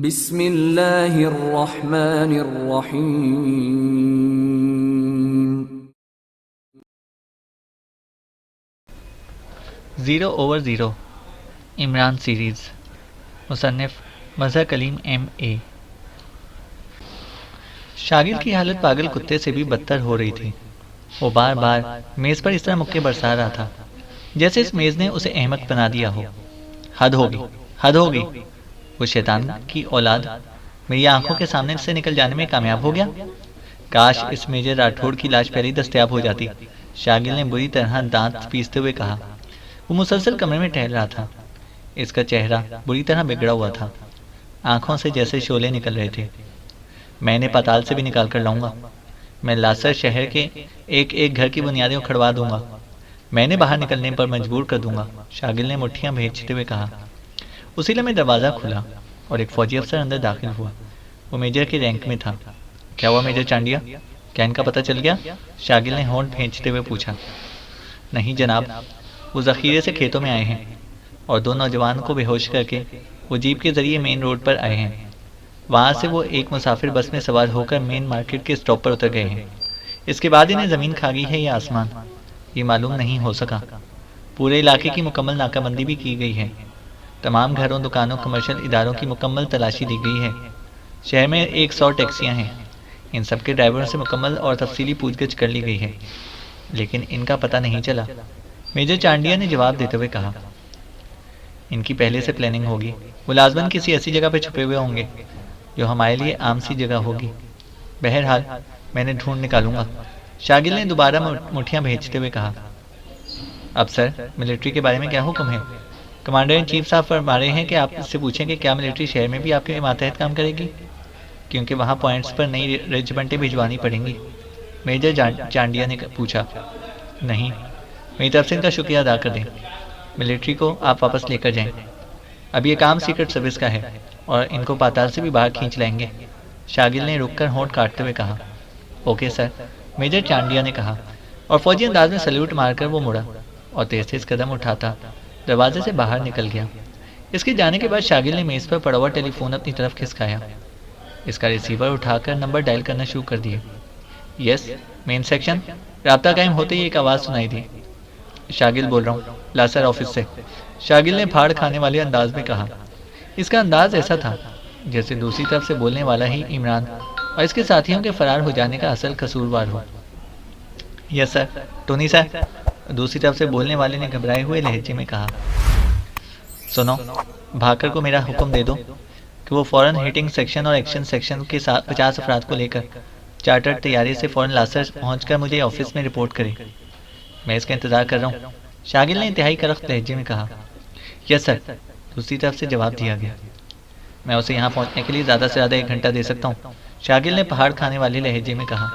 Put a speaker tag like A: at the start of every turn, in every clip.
A: बिस्मिल्लाहिर्रहमानिर्रहीम।
B: 0/0 Imran series मुसन्निफ़ Mazhar Kaleem M.A। Shagil की हालत पागल कुत्ते से भी बदतर हो रही थी। वो बार बार मेज़ पर इस तरह मुक्के बरसा रहा था जैसे इस मेज़ ने उसे अहमक बना दिया हो। हद होगी, हद होगी। वो शैतान की औलाद मेरी आंखों के सामने से निकल जाने में कामयाब हो गया। काश इस मेजर राठौड़ की लाश पहले ही दस्तयाब हो जाती, शागिल ने बुरी तरह दांत पीसते हुए कहा। वो मुसलसल कमरे में टहल रहा था। इसका चेहरा बुरी तरह बिगड़ा हुआ था। आंखों से जैसे शोले निकल रहे थे। मैं इन्हें पाताल से भी निकाल कर लाऊंगा। मैं लासर शहर के एक एक घर की बुनियादें उखड़वा दूंगा। मैं इन्हें बाहर निकलने पर मजबूर कर दूंगा, शागिल ने मुट्ठियां भेजते हुए कहा। उसी लम्हे दरवाज़ा खुला और एक फौजी अफसर अंदर दाखिल हुआ। वो मेजर के रैंक में था। क्या हुआ मेजर चांडिया, क्या इनका पता चल गया? शागिल ने होंठ भेजते हुए पूछा। नहीं जनाब, वो ज़ख़ीरे से खेतों में आए हैं और दो नौजवानों को बेहोश करके वो जीप के ज़रिए मेन रोड पर आए हैं। वहाँ से वो एक मुसाफिर बस में सवार होकर मेन मार्केट के स्टॉप पर उतर गए हैं। इसके बाद इन्हें ज़मीन खा गई है या आसमान, ये मालूम नहीं हो सका। पूरे इलाके की मुकम्मल नाकाबंदी भी की गई है। तमाम घरों, दुकानों, कमर्शियल इदारों की मुकम्मल तलाशी ली गई है। शहर में 100 टैक्सियाँ हैं। इन सब के ड्राइवरों से मुकम्मल और तफसीली पूछगछ कर ली गई है, लेकिन इनका पता नहीं चला। मेजर चांडिया ने जवाब देते हुए कहा। इनकी पहले से प्लानिंग होगी। वो लाजमन किसी ऐसी जगह पर छुपे हुए होंगे जो हमारे लिए आम सी जगह होगी। बहरहाल मैंने ढूंढ निकालूंगा, शागिल ने दोबारा मुठियां भेजते हुए कहा। अब सर, मिलिट्री के बारे में क्या हुक्म है? कमांडर इन चीफ साहब फरमा रहे हैं कि आप इससे पूछें कि क्या मिलिट्री शहर में भी आपके मातहत काम करेगी, क्योंकि वहाँ पॉइंट्स पर नई रेजिमेंटें भिजवानी पड़ेंगी। मेजर चांडिया ने पूछा। नहीं, मेरी तरफ से इनका शुक्रिया अदा कर दें। मिलिट्री को आप वापस लेकर जाएं। अब ये काम सीक्रेट सर्विस का है और इनको पाताल से भी बाहर खींच लाएंगे, शागिल ने रुककर होंठ काटते हुए कहा। ओके सर, मेजर चांडिया ने कहा और फौजी अंदाज में सल्यूट मारकर वो मुड़ा और तेज तेज कदम उठाता दरवाजे से बाहर निकल गया। इसके जाने के बाद शागिल ने मेज़ पर पड़ा हुआ टेलीफोन अपनी तरफ खिसकाया। इसका रिसीवर उठाकर नंबर डायल करना शुरू कर दिए। Yes, main section. राब्ता कायम होते ही एक आवाज़ सुनाई दी। शागिल बोल रहा हूँ, लासर ऑफिस से, शागिल ने फाड़ खाने वाले अंदाज में कहा। इसका अंदाज ऐसा था जैसे दूसरी तरफ से बोलने वाला ही इमरान और इसके साथियों के फरार हो जाने का असल कसूरवार हो। यस सर, टोनी सर, दूसरी तरफ से बोलने वाले ने घबराए हुए लहजे में कहा। सुनो, भाकर को मेरा हुक्म दे दो कि वो फ़ौरन हिटिंग सेक्शन और एक्शन सेक्शन के 50 अफराद को लेकर चार्टर तैयारी से फ़ौरन लासर पहुंचकर मुझे ऑफिस में रिपोर्ट करे। मैं इसका इंतज़ार कर रहा हूँ, शागिल ने इंतहाई करख्त लहजे में कहा। यस सर, दूसरी तरफ से जवाब दिया गया। मैं उसे यहाँ पहुँचने के लिए ज़्यादा से ज़्यादा 1 घंटा दे सकता हूँ, शागिल ने पहाड़ खाने वाले लहजे में कहा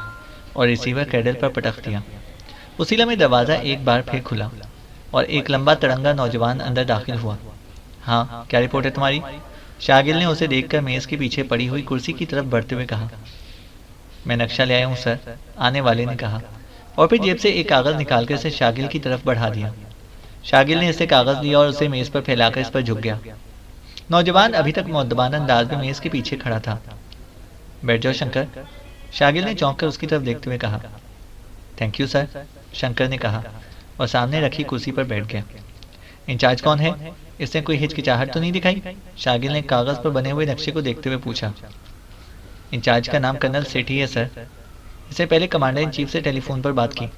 B: और रिसीवर कैडल पर पटक दिया। उसी लम्हे दरवाज़ा एक बार फिर खुला और एक लंबा तड़ंगा नौजवान अंदर दाखिल हुआ। हाँ, क्या रिपोर्ट है तुम्हारी? शागिल ने उसे देखकर मेज़ के पीछे पड़ी हुई कुर्सी की तरफ बढ़ते हुए कहा। मैं नक्शा ले आया हूँ सर, आने वाले ने कहा और फिर जेब से एक कागज़ निकालकर इसे शागिल की तरफ बढ़ा दिया। शागिल ने इसे कागज़ लिया और उसे मेज़ पर फैलाकर इस पर झुक गया। नौजवान अभी तक मुअद्दबाना अंदाज में मेज़ के पीछे खड़ा था। बैठ जाओ शंकर, शागिल ने चौंक कर उसकी तरफ देखते हुए कहा। थैंक यू सर, शंकर ने कहा और सामने रखी कुर्सी पर बैठ गया। इंचार्ज कौन है? इसने कोई हिचकिचाहट तो नहीं दिखाई? शागिल ने कागज़ पर बने हुए नक्शे को देखते हुए पूछा। इंचार्ज का नाम कर्नल सेठी है सर। इससे पहले कमांडर इन चीफ से टेलीफोन पर बात की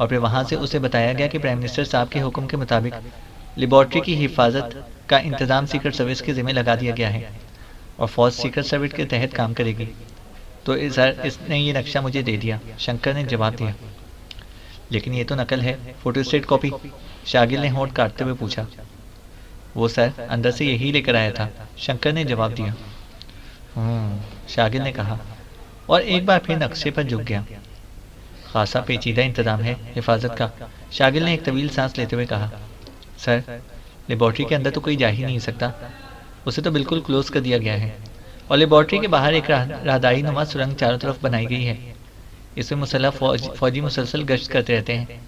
B: और फिर वहाँ से उसे बताया गया कि प्राइम मिनिस्टर साहब के हुक्म के मुताबिक लेबॉर्ट्री की हिफाजत का इंतज़ाम सीक्रेट सर्विस के ज़िम्मे लगा दिया गया है और फौज सीक्रेट सर्विस के तहत काम करेगी। तो सर, इसने ये नक्शा मुझे दे दिया, शंकर ने जवाब दिया। लेकिन ये तो नकल है, फोटोस्टेट कॉपी, शागिल ने होंठ काटते हुए पूछा। वो सर, अंदर से यही लेकर आया था, शंकर ने जवाब दिया। शागिल ने कहा और एक बार फिर नक्शे पर झुक गया। खासा पेचीदा इंतज़ाम है हिफाजत का, शागिल ने एक तवील सांस लेते हुए कहा। सर, लेबॉर्ट्री के अंदर तो कोई जा ही नहीं सकता, उसे तो बिल्कुल क्लोज कर दिया गया है और लेबॉर्ट्री के बाहर एक राहदारी नुमा सुरंग चारों तरफ बनाई गई है। इसमें मुसल्लह फौजी मुसलसल गश्त करते रहते हैं।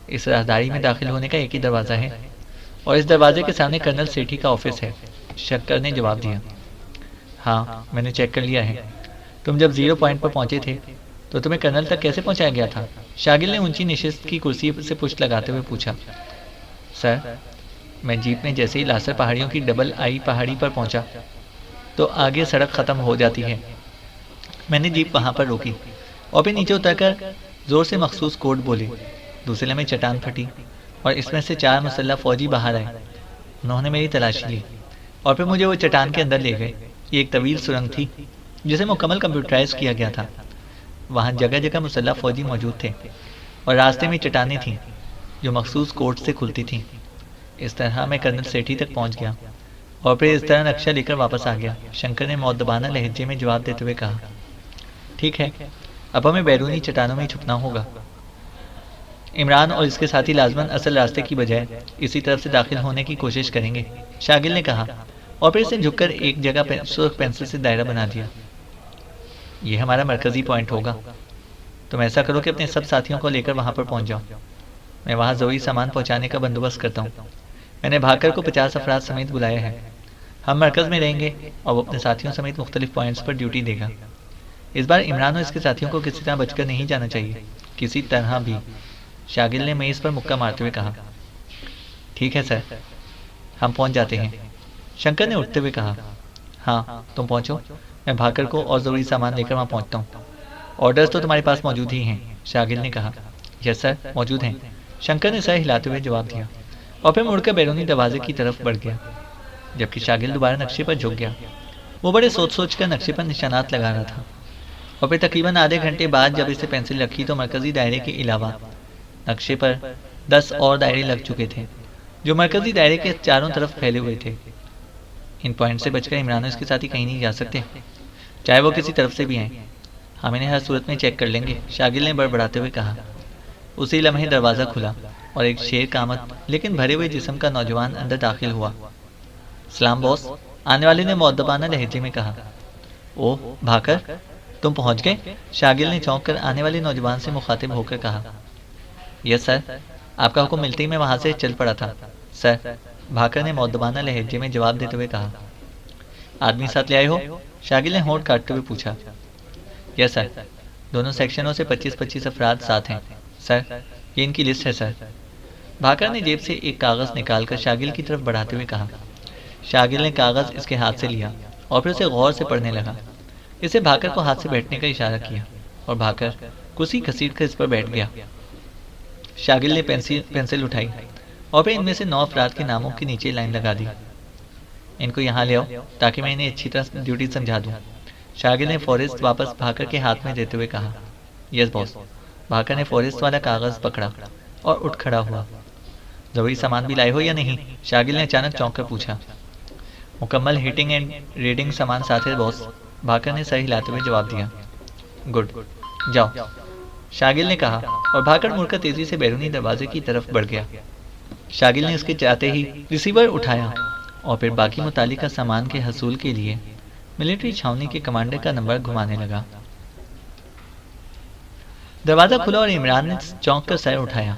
B: इस राहदारी में दाखिल होने का एक ही दरवाज़ा है और इस दरवाजे के सामने कर्नल सेठी का ऑफिस है, शंकर ने जवाब दिया। हाँ, मैंने चेक कर लिया है। तुम जब 0 पॉइंट पर पहुंचे थे तो तुम्हें कर्नल तक कैसे पहुंचाया गया था? शागिल ने ऊंची निशिस्त की कुर्सी से पुष्ट लगाते हुए पूछा। सर, मैं जीप में जैसे ही लासर पहाड़ियों की डबल आई पहाड़ी पर पहुंचा तो आगे सड़क खत्म हो जाती है। मैंने जीप वहां पर रोकी और फिर नीचे उतरकर जोर से मखसूस कोड बोले। दूसरे लम्हे चट्टान फटी और इसमें से 4 मुसल्लह फौजी बाहर आए। उन्होंने मेरी तलाशी ली और फिर मुझे वो चट्टान के अंदर ले गए। ये एक तवील सुरंग थी जिसे मुकम्मल कंप्यूटराइज किया गया था। वहाँ जगह जगह मुसल्लह फौजी मौजूद थे और रास्ते में चट्टानें थीं जो मखसूस कोड से खुलती थीं। इस तरह मैं कर्नल सेठी तक पहुंच गया और फिर इस तरह नक्शा लेकर वापस आ गया। शंकर ने मौदबाना लहजे में जवाब देते हुए कहा। ठीक है, अब हमें बैरूनी चट्टानों में ही छुपना होगा। इमरान और इसके साथी लाजमन असल रास्ते की बजाय इसी तरफ से दाखिल होने की कोशिश करेंगे, शागिल ने कहा और फिर इसे झुककर एक जगह सुर्ख पेंसिल से दायरा बना दिया। यह हमारा मरकजी पॉइंट होगा। तुम ऐसा करो कि अपने सब साथियों को लेकर वहां पर पहुंच जाओ। मैं वहां जरूरी सामान पहुंचाने का बंदोबस्त करता हूँ। मैंने भाकर को 50 अफराद समेत बुलाया है। हम मरकज में रहेंगे और वो अपने साथियों समेत मुख्तलिफ पॉइंट्स पर ड्यूटी देगा। इस बार इमरान और इसके साथियों को किसी तरह बचकर नहीं जाना चाहिए, किसी तरह भी। शागिल ने मेज पर मुक्का मारते हुए कहा। ठीक है सर, हम पहुंच जाते हैं, शंकर ने उठते हुए कहा। हाँ, तुम पहुंचो, मैं भाकर को और ज़रूरी सामान लेकर वहां पहुंचता हूँ। ऑर्डर्स तो तुम्हारे पास मौजूद ही हैं, शागिल ने कहा। यस सर, मौजूद हैं, शंकर ने सर हिलाते हुए जवाब दिया और फिर मुड़कर बैरूनी दरवाजे की तरफ बढ़ गया, जबकि शागिल दोबारा नक्शे पर झुक गया। वो बड़े सोच कर नक्शे पर निशानात लगा रहा था और फिर तकरीबन आधे घंटे बाद जब इसे पेंसिल रखी तो मरकजी दायरे के अलावा नक्शे पर 10 और दायरे लग चुके थे जो मरकजी दायरे के चारों तरफ फैले हुए थे। इन पॉइंट से बचकर इमरान इसके साथ ही कहीं नहीं जा सकते, चाहे वो किसी तरफ से भी आए। हम इन्हें हर सूरत में चेक कर लेंगे, शागिल ने बड़बड़ाते हुए कहा। उसी लम्हे दरवाज़ा खुला और एक शेर कामत लेकिन भरे हुए जिस्म का नौजवान अंदर दाखिल हुआ। सलाम बॉस, आने वाले ने मुअद्दबाना लहजे में कहा। ओह भाकर, तुम पहुंच गए? शागिल ने चौंक कर आने वाले नौजवान से मुखातिब होकर कहा। यस सर, आपका हुक्म मिलते ही मैं वहां से चल पड़ा था सर, भाकर ने मुअद्दबाना लहजे में जवाब देते हुए कहा। आदमी साथ ले आए हो? शागिल ने होंठ काटते हुए पूछा। यस सर, दोनों सेक्शनों से 25-25 अफराद साथ हैं सर, ये इनकी लिस्ट है सर। भाकर ने जेब से एक कागज़ निकालकर शागिल की तरफ बढ़ाते हुए कहा। शागिल ने कागज़ इसके हाथ से लिया और फिर उसे गौर से पढ़ने लगा। इसे भाकर को हाथ से बैठने का इशारा किया और भाकर कुर्सी घसीट कर इस पर बैठ गया। शागिल ने पेंसिल उठाई और फिर इनमें से 9 अफराद के नामों के नीचे लाइन लगा दी। इनको यहाँ ले आओ ताकि मैं इन्हें अच्छी तरह ड्यूटी समझा दूँ, शागिल ने फॉरेस्ट वापस भाकर के हाथ में देते हुए कहा। Yes boss. भाकर ने फॉरेस्ट वाला कागज़ पकड़ा और उठ खड़ा हुआ। जरूरी सामान भी लाए हो या नहीं? शागिल ने अचानक चौंक कर पूछा। मुकम्मल हीटिंग एंड रीडिंग सामान साथ है बॉस, भाकर ने सर हिलाते हुए जवाब दिया। गुड, जाओ, शागिल ने कहा और भाकर मुड़कर तेजी से बैरूनी दरवाजे की तरफ बढ़ गया। शागिल ने उसके जाते ही रिसीवर उठाया और फिर बाकी मुतालिका सामान के हसूल के लिए मिलिट्री छावनी के कमांडर का नंबर घुमाने लगा। दरवाज़ा खुला और इमरान ने चौंक कर सर उठाया।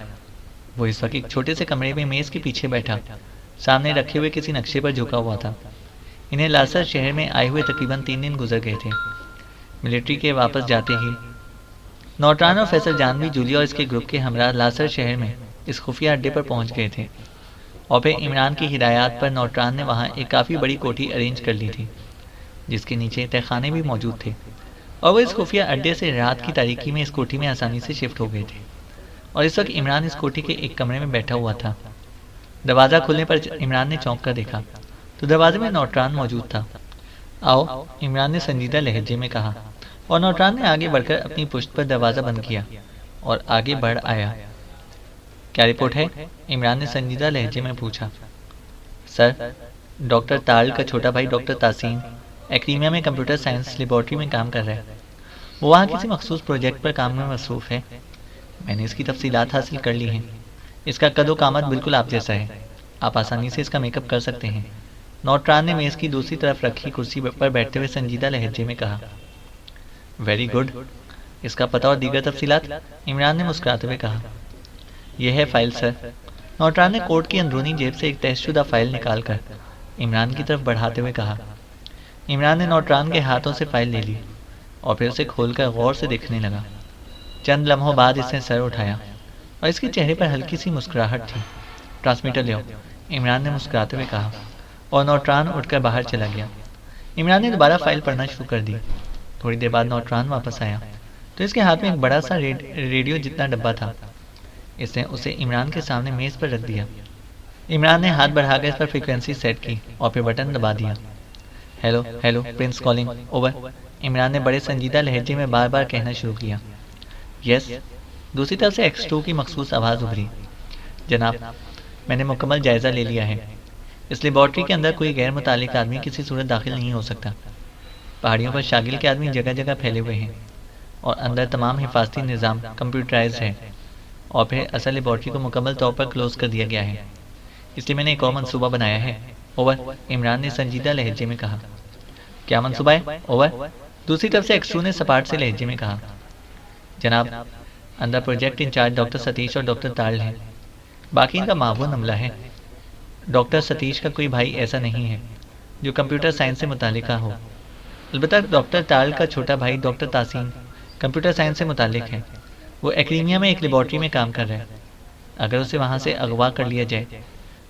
B: वो इस वक्त एक छोटे से कमरे में मेज़ के पीछे बैठा सामने रखे हुए किसी नक्शे पर झुका हुआ था। इन्हें लासर शहर में आए हुए तकरीबन 3 दिन गुजर गए थे। मिलिट्री के वापस जाते ही नौटरान और फैसल जानवी जूलिया और इसके ग्रुप के हमरा लासर शहर में इस खुफिया अड्डे पर पहुंच गए थे और फिर इमरान की हिदायत पर नौटरान ने वहां एक काफ़ी बड़ी कोठी अरेंज कर ली थी जिसके नीचे तहखाने भी मौजूद थे और वो इस खुफिया अड्डे से रात की तारीकी में इस कोठी में आसानी से शिफ्ट हो गए थे। और इस वक्त इमरान इस कोठी के एक कमरे में बैठा हुआ था। दरवाज़ा खुलने पर इमरान ने चौंक कर देखा तो दरवाजे में नौटरान मौजूद था। आओ, इमरान ने संजीदा लहजे में कहा और नौटरान ने आगे बढ़कर अपनी पुश्त पर दरवाज़ा बंद किया और आगे बढ़ आया। क्या रिपोर्ट है? इमरान ने संजीदा लहजे में पूछा। सर, डॉक्टर ताल का छोटा भाई डॉक्टर तासीम एक्रीमिया में कंप्यूटर साइंस लेबॉर्ट्री में काम कर रहा है। वो वहाँ किसी मखसूस प्रोजेक्ट पर काम में मसरूफ़ है। मैंने इसकी तफसीलात हासिल कर ली हैं। इसका कदो कामत बिल्कुल आप जैसा है, आप आसानी से इसका मेकअप कर सकते हैं। नौटरान ने मेज़ की दूसरी तरफ रखी कुर्सी पर बैठते हुए संजीदा लहजे में कहा। वेरी गुड, इसका पता और दीगर तफसीलात? इमरान ने मुस्कुराते हुए कहा। यह है फाइल सर। नौटरान ने कोट की अंदरूनी जेब से एक तहशुदा फाइल निकालकर इमरान की तरफ बढ़ाते हुए कहा। इमरान ने नौटरान के हाथों से फाइल ले ली और फिर उसे खोलकर गौर से देखने लगा। चंद लम्हों बाद इसने सर उठाया और इसके चेहरे पर हल्की सी मुस्कुराहट थी। ट्रांसमीटर ले आओ, इमरान ने मुस्कुराते हुए कहा और नौटरान उठकर बाहर चला गया। इमरान ने दोबारा फाइल पढ़ना शुरू कर दी। थोड़ी देर बाद नौटरान वापस आया तो इसके हाथ में एक बड़ा सा रेडियो जितना डब्बा था। इसने उसे इमरान के सामने मेज पर रख दिया। इमरान ने हाथ बढ़ाकर इस पर फ्रीक्वेंसी सेट की और फिर बटन दबा दिया। Hello hello, Prince calling, over. Imran ने बड़े संजीदा लहजे में बार बार कहना शुरू किया। यस। दूसरी तरफ से X2 की मखसूस आवाज़ उभरी। जनाब, मैंने मुकम्मल जायज़ा ले लिया है। इस लेबॉर्ट्री के अंदर कोई गैर मुतालिक आदमी किसी सूरत दाखिल नहीं हो सकता। पहाड़ियों पर शागिल के आदमी जगह जगह फैले हुए हैं और अंदर तमाम हिफाजती निज़ाम कंप्यूटराइज्ड है और फिर असल लेबॉर्ट्री को मुकम्मल तौर पर क्लोज कर दिया गया है। इसलिए मैंने एक और मनसूबा बनाया है। ओवर, इमरान ने संजीदा लहजे में कहा। क्या मनसूबा है? ओवर। दूसरी तरफ से X2 ने सपाट से लहजे में कहा। जनाब, अंदर प्रोजेक्ट इंचार्ज डॉक्टर सतीश और डॉक्टर ताल हैं। बाकी इनका मामून अमला है। डॉक्टर सतीश का कोई भाई ऐसा नहीं है जो कंप्यूटर साइंस से मुतालिका हो। अलबत्ता डॉक्टर ताल का छोटा भाई डॉक्टर तासीन कंप्यूटर साइंस से मुतालिक है। वो एक्रीमिया में एक लेबॉर्ट्री में काम कर रहा है। अगर उसे वहाँ से अगवा कर लिया जाए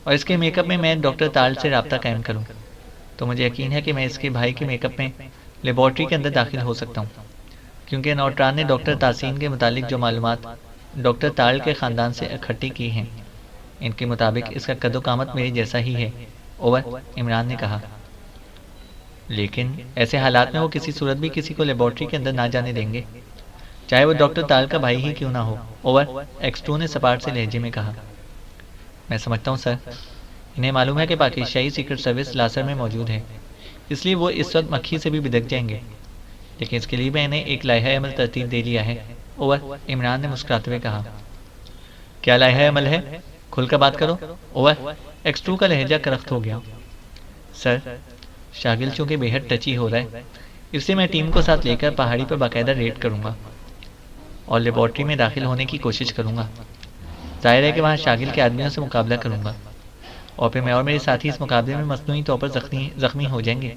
B: और इसके मेकअप में मैं डॉक्टर ताल से रब्ता कायम करूँ तो मुझे यकीन है कि मैं इसके भाई के मेकअप में लेबॉर्ट्री के अंदर दाखिल हो सकता हूँ, क्योंकि नौटरान ने डॉक्टर तासीन के मुतालिक जो मालूमात डॉक्टर ताल के ख़ानदान से इकट्ठी की हैं, इनके मुताबिक इसका कदो-कामत मेरे जैसा ही है। ओवर, इमरान ने कहा। लेकिन ऐसे हालात में वो किसी सूरत भी किसी को लेबॉर्ट्री के अंदर ना जाने देंगे, चाहे वो डॉक्टर ताल का भाई ही क्यों ना हो। ओवर, X2 ने सपाट से लहजे में कहा। मैं समझता हूँ सर, इन्हें मालूम है कि पाकिस्तानी सीक्रेट सर्विस लासर में मौजूद है, इसलिए वो इस वक्त मक्खी से भी बिदक जाएंगे। लेकिन इसके लिए मैंने एक लाइहा अमल तरतीब दे लिया है। ओवर, इमरान ने मुस्कुराते हुए कहा। क्या लाइहा अमल है? खुलकर बात करो। ओवर, X2 का लहजा करख्त हो गया। सर, शागिल चूँकि बेहद टची हो रहा है, इसलिए मैं टीम को साथ लेकर पहाड़ी पर बाकायदा रेड करूँगा और लेबॉर्ट्री में दाखिल होने की कोशिश करूँगा। जाहिर है कि वहाँ शागिल के आदमियों से मुकाबला करूँगा और फिर मैं और मेरे साथी इस मुकाबले में मसनूई तौर पर जख्मी हो जाएंगे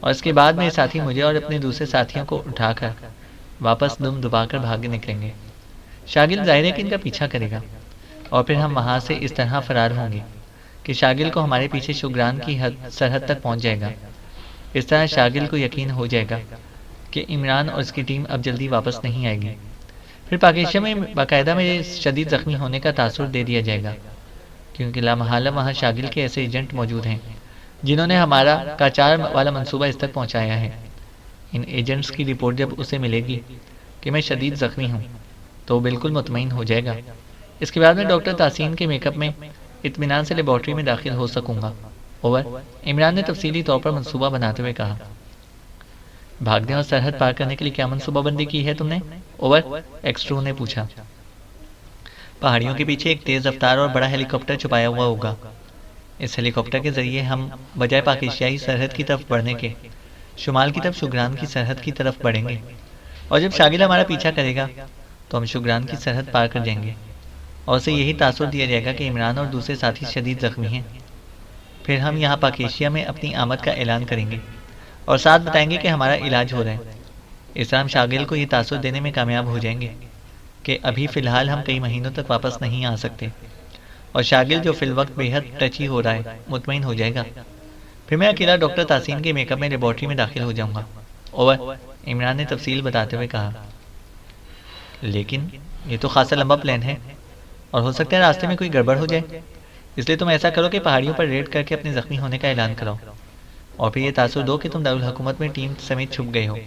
B: और इसके बाद मेरे साथी मुझे और अपने दूसरे साथियों को उठाकर वापस दुम दुबाकर भागे निकलेंगे। शागिल जाहिर है कि इनका पीछा करेगा और फिर हम वहाँ से इस तरह फरार होंगे कि शागिल को हमारे पीछे शुगरान की सरहद तक पहुँच जाएगा। इस तरह शागिल को यकीन हो जाएगा कि इमरान और उसकी टीम अब जल्दी वापस नहीं आएगी। फिर पाकिस्तान में बाकायदा मेरे शदीद ज़ख्मी होने का तासुर दे दिया जाएगा, क्योंकि लामहला वहाँ शागिल के ऐसे एजेंट मौजूद हैं जिन्होंने हमारा काचार वाला मंसूबा इस तक पहुँचाया है। इन एजेंट्स की रिपोर्ट जब उसे मिलेगी कि मैं शदीद ज़ख्मी हूँ तो वो बिल्कुल मुतमईन हो जाएगा। इसके बाद मैं डॉक्टर तासीन के मेकअप में इत्मीनान से लेबॉर्ट्री में दाखिल हो सकूँगा। ओवर, इमरान ने तफसीली तौर पर मंसूबा बनाते हुए कहा। भागने और सरहद पार करने के लिए क्या मंसूबाबंदी की है तुमने? ओवर, X2 ने पूछा। पहाड़ियों के पीछे एक तेज़ रफ्तार और बड़ा हेलीकॉप्टर छुपाया हुआ होगा। इस हेलीकॉप्टर के जरिए हम बजाय पाकिस्तानी सरहद की तरफ बढ़ने के शुमाल की तरफ शुगरान की सरहद की तरफ बढ़ेंगे और जब शागिल हमारा पीछा करेगा तो हम शुगरान की सरहद पार कर जाएंगे और उसे यही तासुर दिया जाएगा कि इमरान और दूसरे साथी शदीद ज़ख्मी हैं। फिर हम यहाँ पाकिस्तान में अपनी आमद का ऐलान करेंगे और साथ बताएंगे कि हमारा इलाज हो रहा है। इस तरह हम शागिल को ये तासुर देने में कामयाब हो जाएंगे कि अभी फ़िलहाल हम कई महीनों तक वापस नहीं आ सकते और शागिल जो फिलवक्त बेहद टची हो रहा है मुतमईन हो जाएगा। फिर मैं अकेला डॉक्टर तासीन के मेकअप में लेबॉर्ट्री में दाखिल हो जाऊंगा। ओवर, इमरान ने तफसील बताते हुए कहा। लेकिन ये तो खासा लंबा प्लान है और हो सकता है रास्ते में कोई गड़बड़ हो जाए, इसलिए तुम ऐसा करो कि पहाड़ियों पर रेड करके अपने ज़ख्मी होने का ऐलान कराओ और फिर ये तासुर दो कि तुम दारुल हुकूमत में टीम समेत छुप गए हो।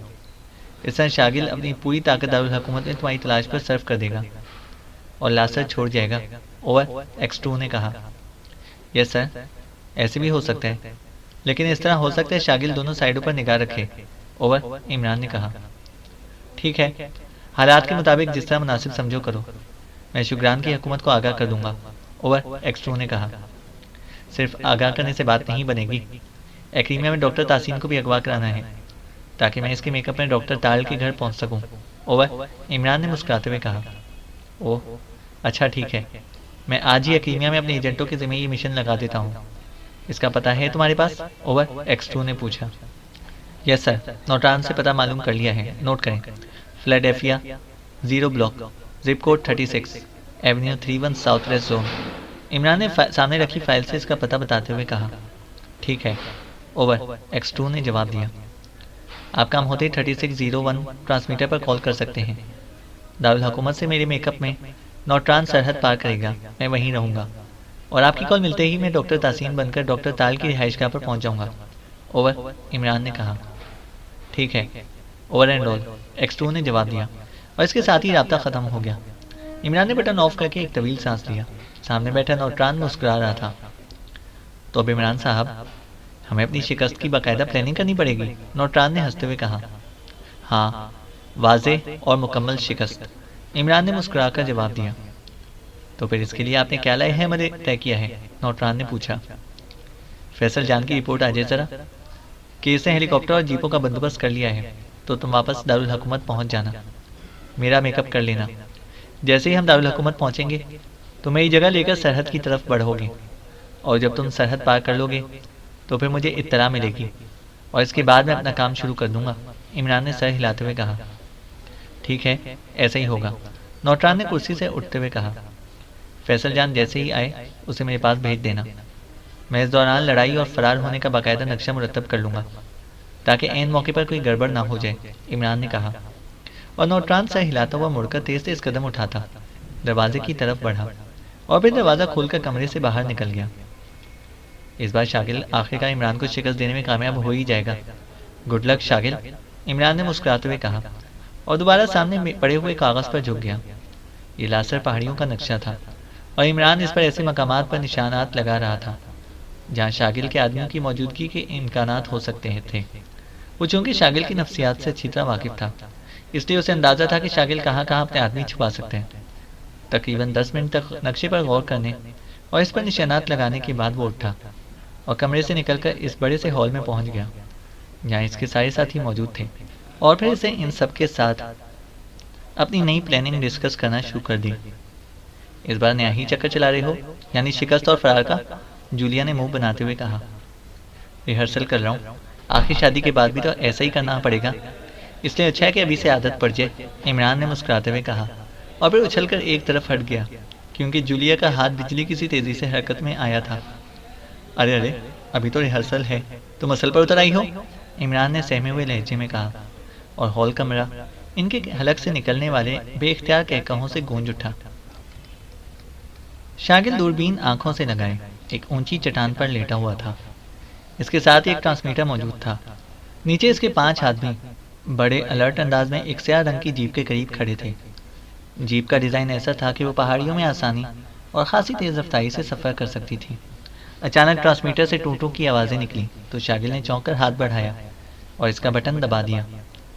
B: इस तरह शागिल अपनी पूरी ताकत दारुल हुकूमत में तुम्हारी तलाश पर सर्व कर देगा और लासर छोड़ जाएगा। ओवर, X2 ने कहा। यस सर, ऐसे भी हो सकता है, लेकिन इस तरह हो सकता है शागिल दोनों साइडों पर निगाह रखे। ओवर, इमरान ने कहा। ठीक है, हालात के मुताबिक जिस तरह मुनासिब समझो करो। मैं शुगरान की हुकूमत को आगाह कर दूंगा। ओवर, X2 ने कहा। सिर्फ आगाह करने से बात नहीं बनेगी, एक्रीमिया में डॉक्टर तासीन को भी अगवा कराना है ताकि मैं इसके मेकअप में डॉक्टर ताल के घर पहुंच सकूं। ओवर, इमरान ने मुस्कुराते हुए कहा। ओह, अच्छा ठीक है, मैं आज ही एक्रीमिया में अपने एजेंटों के ज़िम्मे ये मिशन लगा देता हूँ। इसका पता है तुम्हारे पास? ओवर, X2 ने पूछा। यस सर, नोटान से पता मालूम कर लिया है, नोट करें। Philadelphia 0 block, zip code 36, Avenue 31 south west zone. Imran ने सामने रखी फाइल से इसका पता बताते हुए कहा। ठीक है, ओवर, X2 ने जवाब दिया। आप काम होते ही 3601 ट्रांसमीटर पर कॉल कर सकते हैं। दारुल हुकूमत से मेरे मेकअप में नौट्रान सरहद पार करेगा, मैं वहीं रहूंगा और आपकी कॉल मिलते ही मैं डॉक्टर तासीन बनकर डॉक्टर ताल की रिहाइशगाह पर पहुंच जाऊंगा। ओवर, इमरान ने कहा। ठीक है, ओवर एंड ऑल, X2 ने जवाब दिया और इसके साथ ही राब्ता ख़त्म हो गया। इमरान ने बटन ऑफ करके एक तवील सांस लिया। सामने बैठा नौट्रान मुस्कुरा रहा था। तो अब इमरान साहब, हमें अपनी शिकस्त की बाकायदा प्लानिंग करनी पड़ेगी, नौट्रान ने हंसते हुए कहा। हाँ, वाज़ेह और मुकम्मल शिकस्त, इमरान ने मुस्कुराकर जवाब दिया। तो फिर इसके लिए आपने क्या लाए हैं मदे तय किया है, नौट्रान ने पूछा। फैसल जान की रिपोर्ट आ जाए ज़रा। केस ने हेलीकॉप्टर और जीपों का बंदोबस्त कर लिया है, तो तुम वापस दारुल हुकूमत पहुंच जाना। मेरा मेकअप कर लेना। जैसे ही हम दारुल हुकूमत पहुंचेंगे तो मेरी जगह लेकर सरहद की तरफ बढ़ोगे और जब तुम सरहद पार कर लोगे तो फिर मुझे इत्तला मिलेगी और इसके बाद मैं अपना काम शुरू कर दूंगा, इमरान ने सर हिलाते हुए कहा। ठीक है, ऐसा ही होगा, नौट्रान ने कुर्सी से उठते हुए कहा। फैसल जान जैसे ही आए उसे मेरे पास भेज देना। मैं इस दौरान लड़ाई और फरार होने का बाकायदा नक्शा मुरतब कर लूँगा ताकि ऐन मौके पर कोई गड़बड़ ना हो जाए, इमरान ने कहा। और नौट्रान सर हिलाता हुआ मुड़कर तेज कदम उठाता दरवाजे की तरफ बढ़ा और फिर दरवाज़ा खोलकर कमरे से बाहर निकल गया। इस बार शागिल आखिरकार इमरान को शिकस्त देने में कामयाब हो ही जाएगा। गुड लक शागिल, इमरान ने मुस्कुराते हुए कहा और दोबारा सामने पड़े हुए कागज़ पर झुक गया। ये लासर पहाड़ियों का नक्शा था और इमरान इस पर ऐसे मकामात पर निशानात लगा रहा था जहाँ शागिल के आदमियों की मौजूदगी के इम्कानात हो सकते थे। वो चूंकि शागिल की नफ्सियात से अच्छी तरह वाकिफ था, इसलिए उसे अंदाज़ा था कि शागिल कहाँ कहाँ अपने आदमी छुपा सकते हैं। तकरीबन 10 मिनट तक नक्शे पर गौर करने और इस पर निशानात लगाने के बाद वो उठा और कमरे से निकलकर इस बड़े से हॉल में पहुंच गया जहाँ इसके सारे साथी मौजूद थे और फिर इसे इन सब के साथ अपनी नई प्लानिंग डिस्कस करना शुरू कर दी। इस बार नया ही चक्कर चला रहे हो, यानी शिकस्त और फरार का, जूलिया ने मुंह बनाते हुए कहा। रिहर्सल कर रहा हूँ, आखिर शादी के बाद भी तो ऐसा ही करना पड़ेगा, इसलिए अच्छा है कि अभी से आदत पड़ जाए, इमरान ने मुस्कुराते हुए कहा और फिर उछलकर एक तरफ हट गया क्योंकि जूलिया का हाथ बिजली की सी तेज़ी से हरकत में आया था। अरे अरे, अभी तो रिहर्सल है, तुम असल पर उतर आई हो, इमरान ने सहमे हुए लहजे में कहा और हॉल कमरा इनके हलक से निकलने वाले बेख्तियार कहकहों से गूंज उठा। शागिल दूरबीन आंखों से लगाए एक ऊंची चट्टान पर लेटा हुआ था। इसके साथ ही एक ट्रांसमीटर मौजूद था। नीचे इसके 5 आदमी बड़े अलर्ट अंदाज में एक स्याह रंग की जीप के करीब खड़े थे। जीप का डिज़ाइन ऐसा था कि वो पहाड़ियों में आसानी और खासी तेज़ रफ्तारी से सफ़र कर सकती थी। अचानक ट्रांसमीटर से टूटों की आवाज़ें निकली तो शागिल ने चौंक कर हाथ बढ़ाया और इसका बटन दबा दिया।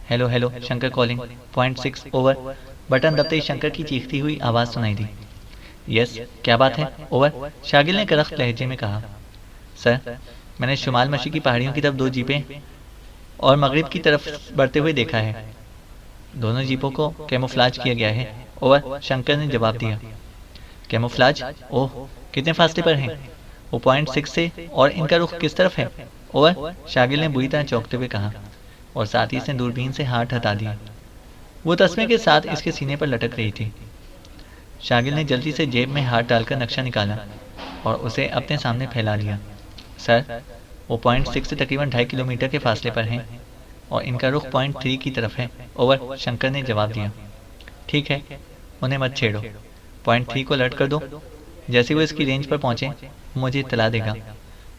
B: Hello hello, Shankar calling, point 6 over. Button दबते ही शंकर की चीखती हुई आवाज़ सुनाई दी। यस, क्या बात है, ओवर, शागिल ने करख्त लहजे में कहा। सर, मैंने शुमाल मशी की पहाड़ियों की तरफ 2 जीपें और मगरिब की तरफ बढ़ते हुए देखा है। दोनों जीपों को कैमोफ्लाज किया गया है, ओवर, शंकर ने जवाब दिया। कैमोफ्लाज? ओह, कितने फासले पर हैं? वो पॉइंट 6 से, और इनका रुख किस तरफ है, ओवर, शागिल ने बुरी तरह चौंकते हुए कहा और साथ ही इसने दूरबीन से हाथ हटा दिया। वो तस्मे के साथ इसके सीने पर लटक रही थी। शागिल ने जल्दी से जेब में हाथ डालकर नक्शा निकाला और उसे अपने सामने फैला लिया। सर, वो पॉइंट 6 से तकरीबन 2.5 किलोमीटर के फासले पर हैं और इनका रुख पॉइंट 3 की तरफ है, ओवर, शंकर ने जवाब दिया। ठीक है, उन्हें मत छेड़ो, पॉइंट 3 को अलर्ट कर दो। जैसे वो इसकी रेंज पर पहुंचे मुझे इत्तला देगा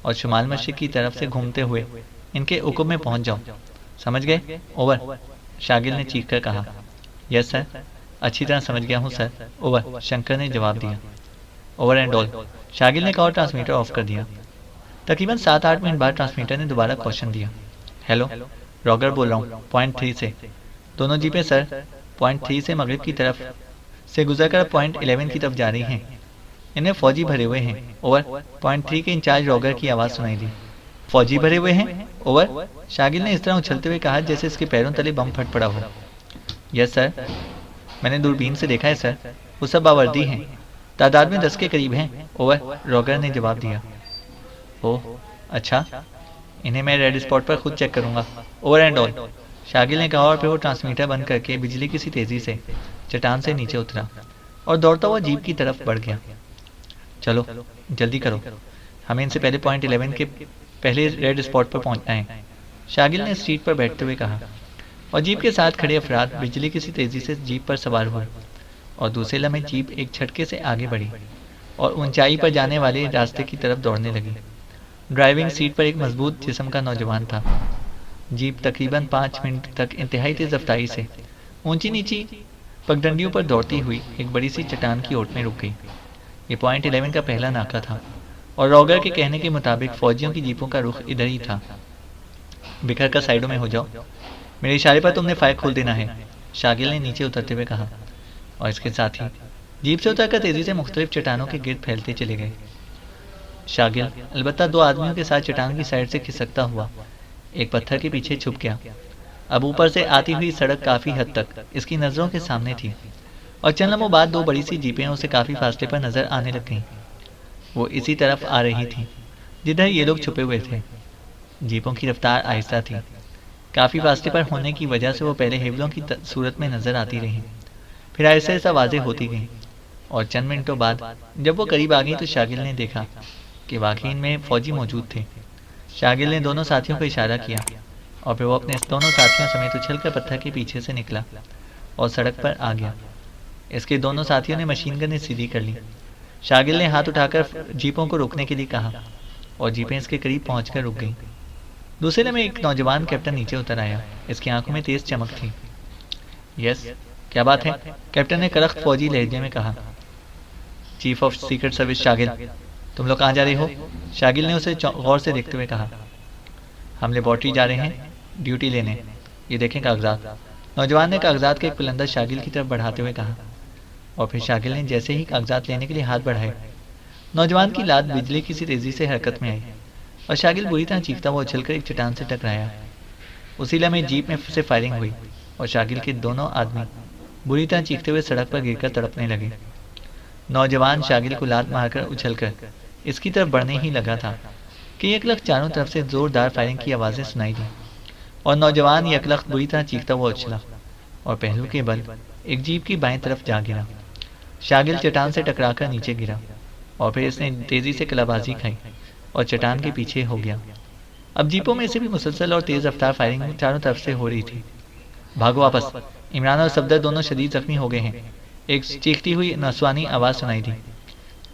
B: और शुमाल मशरिक की तरफ से घूमते हुए इनके उकुब में पहुंच जाओ, समझ गए, ओवर, शागिल ने चीख कर कहा। यस सर, अच्छी तरह समझ गया हूँ सर, ओवर, शंकर ने जवाब दिया। ओवर एंड ऑल, शागिल ने कहा और ट्रांसमीटर ऑफ कर दिया। तकरीबन 7-8 मिनट बाद ट्रांसमीटर ने दोबारा क्वेश्चन दिया। हेलो, रॉगर बोल रहा हूँ, पॉइंट 3 से। दोनों जीपें सर पॉइंट 3 से मगरिब की तरफ से गुजरकर पॉइंट 11 की तरफ जा रही हैं। इन्हें फौजी भरे हुए हैं, ओवर, पॉइंट 3 के इंचार्ज रॉगर की आवाज़ सुनाई दी। फौजी भरे हुए हैं, ओवर, शागिल ने इस तरह उछलते हुए कहा जैसे इसके पैरों तले बम फट पड़ा हो। यस सर, मैंने दूरबीन से देखा है सर, वो सब बावर्दी हैं, तादाद में 10 के करीब हैं, ओवर, रॉगर ने जवाब दिया। ओह अच्छा, इन्हें मैं रेड स्पॉट पर खुद चेक करूंगा, ओवर एंड ऑल। शागिल ने कहा और फिर वो ट्रांसमीटर बंद करके बिजली की सी तेजी से चट्टान से नीचे उतरा और दौड़ता हुआ जीप की तरफ बढ़ गया। चलो जल्दी करो, हमें इनसे पहले पॉइंट 11 के पहले रेड स्पॉट पर पहुंचना है, शागिल ने सीट पर बैठते हुए कहा। और जीप के साथ खड़े अफराद बिजली की सी तेजी से जीप पर सवार हुए और दूसरे लम्हे जीप एक झटके से आगे बढ़ी और ऊंचाई पर जाने वाले रास्ते की तरफ दौड़ने लगी। ड्राइविंग सीट पर एक मजबूत जिस्म का नौजवान था। जीप तकरीबन 5 मिनट तक इंतहाई तेज रफ्तारी से ऊंची नीची पगडंडियों पर दौड़ती हुई एक बड़ी सी चट्टान की ओट में रुक गई। ये पॉइंट 11 का पहला नाका था और रॉगर के कहने के मुताबिक फौजियों की जीपों का रुख इधर ही था। बिखर कर साइडों में हो जाओ, मेरे इशारे पर तुमने फायर खोल देना है, शागिल ने नीचे उतरते हुए कहा। और इसके साथ ही जीप से उतरकर तेजी से मुख्तलिफ चट्टानों के गिर्द फैलते चले गए। शागिल अलबत्ता 2 आदमियों के साथ चट्टान की साइड से खिसकता हुआ एक पत्थर के पीछे छुप गया। अब ऊपर से आती हुई सड़क काफी हद तक इसकी नजरों के सामने थी और चंद लम्हों बाद 2 बड़ी सी जीपें उसे काफी फासले पर नजर आने लग गईं। वो इसी तरफ आ रही थी जिधर ये लोग छुपे हुए थे। जीपों की रफ्तार आहिस्ता थी, काफी फासले पर होने की वजह से वो पहले हेवलों की सूरत में नजर आती रही, फिर ऐसा ऐसा वाज़ेह होती गई और चंद मिनटों बाद जब वो करीब आ गई तो शागिल ने देखा कि वाकई इनमें फौजी मौजूद थे। शागिल ने दोनों साथियों को इशारा किया और फिर वो अपने दोनों साथियों समेत उछलकर पत्थर के पीछे से निकला और सड़क पर आ गया। इसके दोनों साथियों ने मशीन गन सीधी कर ली। शागिल ने हाथ उठाकर जीपों को रोकने के लिए कहा और जीपें इसके करीब पहुंचकर रुक गईं। दूसरे में एक नौजवान कैप्टन नीचे उतर आया, इसकी आंखों में तेज चमक थी। यस, क्या बात है? कैप्टन ने करख्त फौजी लहजे में कहा। Chief of secret service Shagil, तुम लोग कहाँ जा रहे हो? शागिल ने उसे गौर से देखते हुए कहा। हम लेबॉर्ट्री जा रहे हैं, ड्यूटी लेने। ये देखें कागजात। नौजवान ने कागजात के एक पुलंदा शागिल की तरफ बढ़ाते हुए कहा और फिर शागिल ने जैसे ही कागजात लेने के लिए हाथ बढ़ाए, नौजवान की लात बिजली की सी तेजी से हरकत में आई और शागिल बुरी तरह चीखता हुआ उछलकर एक चट्टान से टकराया। उसी लम्हे जीप में से फायरिंग हुई और शागिल के दोनों आदमी बुरी तरह चीखते हुए सड़क पर गिरकर तड़पने लगे। नौजवान शागिल को लात मारकर उछलकर इसकी तरफ बढ़ने ही लगा था कि यकलख्त चारों तरफ से जोरदार फायरिंग की आवाज़ें सुनाई दी और नौजवान यकलख्त बुरी तरह चीखता हुआ उछला और पहलू के बल एक जीप की बाएं तरफ जा गिरा। शागिल चट्टान से टकराकर नीचे गिरा और फिर इसने तेजी से कलाबाजी खाई और चट्टान के पीछे हो गया। अब जीपों में से भी मुसलसल और तेज रफ्तार फायरिंग चारों तरफ से हो रही थी। भागो वापस, इमरान और सफदर दोनों शदीद जख्मी हो गए हैं, एक चीखती हुई नस्वानी आवाज़ सुनाई दी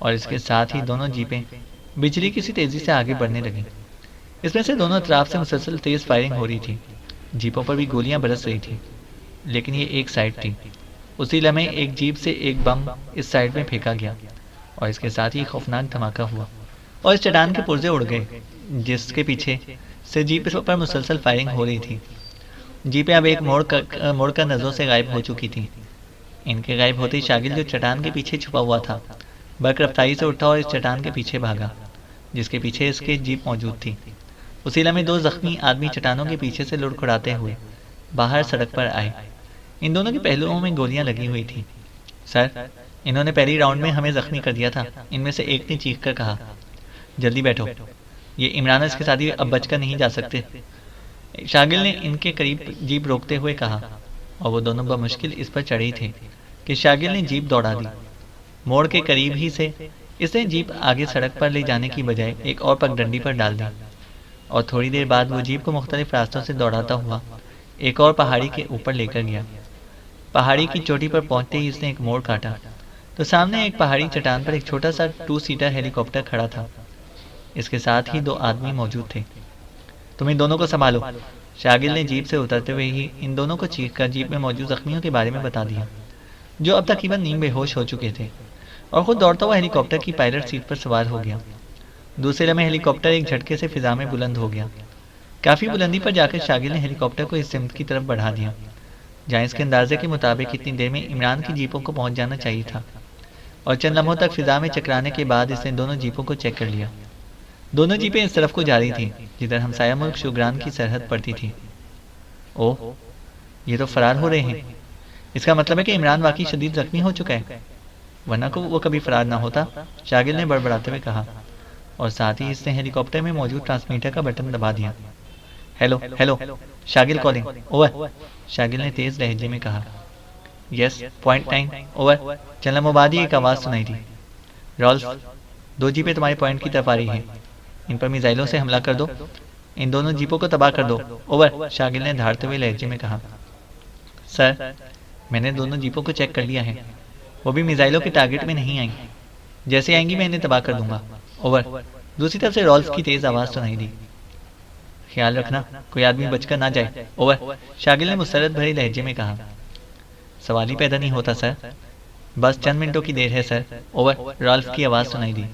B: और इसके साथ ही दोनों जीपें बिजली की सी तेजी से आगे बढ़ने लगी। इसमें से दोनों तरफ से मुसलसल तेज फायरिंग हो रही थी। जीपों पर भी गोलियां बरस रही थी, लेकिन ये एक साइड थी। उसी लम्हे एक जीप से एक बम इस साइड में फेंका गया और इसके साथ ही खौफनाक धमाका हुआ और इस चट्टान के पुर्जे उड़ गए जिसके पीछे से जीप पर मुसलसल फायरिंग हो रही थी। जीपें अब एक मोड़ कर नजरों से गायब हो चुकी थी। इनके गायब होते ही शागिल जो चट्टान के पीछे छुपा हुआ था बर्क रफ्तारी से उठा और इस चट्टान के पीछे भागा जिसके पीछे इसके जीप मौजूद थी। उसी लम्हे 2 जख्मी आदमी चट्टानों के पीछे से लुढ़खुड़ाते हुए बाहर सड़क पर आए। इन दोनों के पहलुओं में गोलियां लगी हुई थी। सर, इन्होंने पहली राउंड में हमें जख्मी कर दिया था, इनमें से एक ने चीख कर कहा। जल्दी बैठो, ये इमरान इसके साथ ही अब बचकर नहीं जा सकते, शागिल ने इनके करीब जीप रोकते हुए कहा और वो दोनों बमुश्किल इस पर चढ़े थे कि शागिल ने जीप दौड़ा दी। मोड़ के करीब ही से इसने जीप आगे सड़क पर ले जाने की बजाय एक और पगडंडी पर डाल दी और थोड़ी देर बाद वो जीप को मुख्तलिफ रास्तों से दौड़ाता हुआ एक और पहाड़ी के ऊपर लेकर गया। पहाड़ी की चोटी पर पहुंचते ही इसने एक मोड़ काटा तो सामने एक पहाड़ी चट्टान पर एक छोटा सा 2 सीटर हेलीकॉप्टर खड़ा था। इसके साथ ही 2 आदमी मौजूद थे। तुम इन दोनों को संभालो, शागिल ने जीप से उतरते हुए ही इन दोनों को चीखकर जीप में मौजूद जख्मियों के बारे में बता दिया जो अब तकरीबन नींद बेहोश हो चुके थे और खुद दौड़ता हुआ हेलीकॉप्टर की पायलट सीट पर सवार हो गया। दूसरे लम्हे हेलीकॉप्टर एक झटके से फिजा में बुलंद हो गया। काफी बुलंदी पर जाकर शागिल ने हेलीकॉप्टर को इस सिमत की तरफ बढ़ा दिया जहाँ इसके अंदाजे के मुताबिक इतनी देर में इमरान की जीपों को पहुंच जाना चाहिए था और चंद लम्हों तक फिजा में चकराने के बाद इसने दोनों जीपों को चेक कर लिया। दोनों जीपें इस तरफ को जा रही थी जिधर हमसाया मुल्क शुगरान की सरहद पड़ती थी। ओह, ये तो फरार हो रहे हैं। इसका मतलब है कि इमरान वाकई शदीद जख्मी हो चुका है, वरना को वो कभी फरार ना होता, शागिल ने बड़बड़ाते हुए कहा। और साथ ही इसने हेलीकॉप्टर में मौजूद ट्रांसमीटर का बटन दबा दिया। Hello hello, Shagil calling, over. Shagil ने तेज लहजे में कहा। Yes, point 9, over. चंदा मुबादी एक आवाज़ सुनाई दी। रॉल्फ, 2 जीपें तुम्हारे पॉइंट की तरफ आ रही हैं, इन पर मिसाइलों से हमला कर दो, इन दोनों जीपों को तबाह कर दो, ओवर। शागिल ने धारते हुए लहजे में कहा। सर, मैंने दोनों जीपों को चेक कर लिया है, वो भी मिसाइलों के टारगेट में नहीं आई। जैसे आएंगी मैं इन्हें तबाह कर दूंगा, ओवर। दूसरी तरफ से रॉल्फ की तेज आवाज़ सुनाई दी। ख्याल रखना कोई आदमी बचकर ना जाए, ओवर। शागिल ने मुस्तरद भरे लहजे में कहा। सवाल ही पैदा नहीं होता सर, बस चंद मिनटों की देर है सर, ओवर। रॉल्फ की आवाज़ सुनाई दी।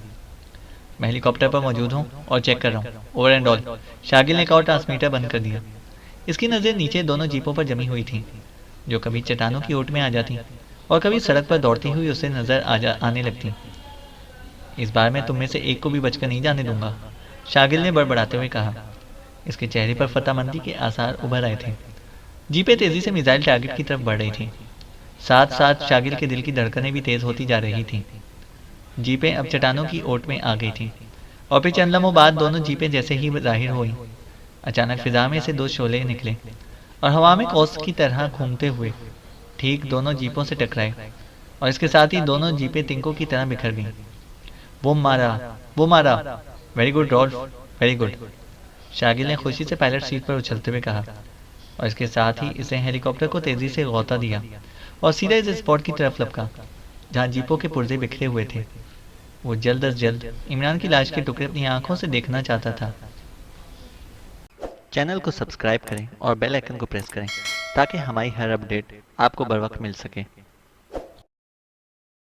B: मैं हेलीकॉप्टर पर मौजूद हूँ और चेक कर रहा हूँ, ओवर एंड ऑल। शागिल ने कहा और ट्रांसमीटर बंद कर दिया। इसकी नज़र नीचे दोनों जीपों पर जमी हुई थी, जो कभी चट्टानों की ओट में आ जाती और कभी सड़क पर दौड़ती हुई उसे नजर आने लगती। इस बार मैं तुम में से एक को भी बचकर नहीं जाने दूंगा, शागिल ने बड़बड़ाते हुए कहा। इसके चेहरे पर फतामंदी के आसार उभर आए थे। जीपें तेजी से मिसाइल टारगेट की तरफ बढ़ रही थी। साथ साथ शागिल के दिल की धड़कनें भी तेज होती जा रही थीं। जीपें अब चट्टानों की ओट में आ गई थीं और फिर चंद लम्हों बाद दोनों जीपें जैसे ही जाहिर हुई, अचानक फिजा में से 2 शोले निकले और हवा में कौस की तरह घूमते हुए ठीक दोनों जीपों से टकराए और इसके साथ ही दोनों जीपें तिनकों की तरह बिखर गईं। वो मारा, वो मारा। Very good Ralph, very good, Shagil ने खुशी से पायलट सीट पर उछलते हुए कहा और इसके साथ ही इसे हेलीकॉप्टर को तेजी से गौता दिया और सीधा इस स्पॉट की तरफ लपका जहां जीपों के पुर्जे बिखरे हुए थे। वो जल्द अज जल्द इमरान की लाश के टुकड़े अपनी आंखों से देखना चाहता था। चैनल को सब्सक्राइब करें और बेल आइकन को प्रेस करें ताकि हमारी हर अपडेट आपको बर वक्त मिल सके।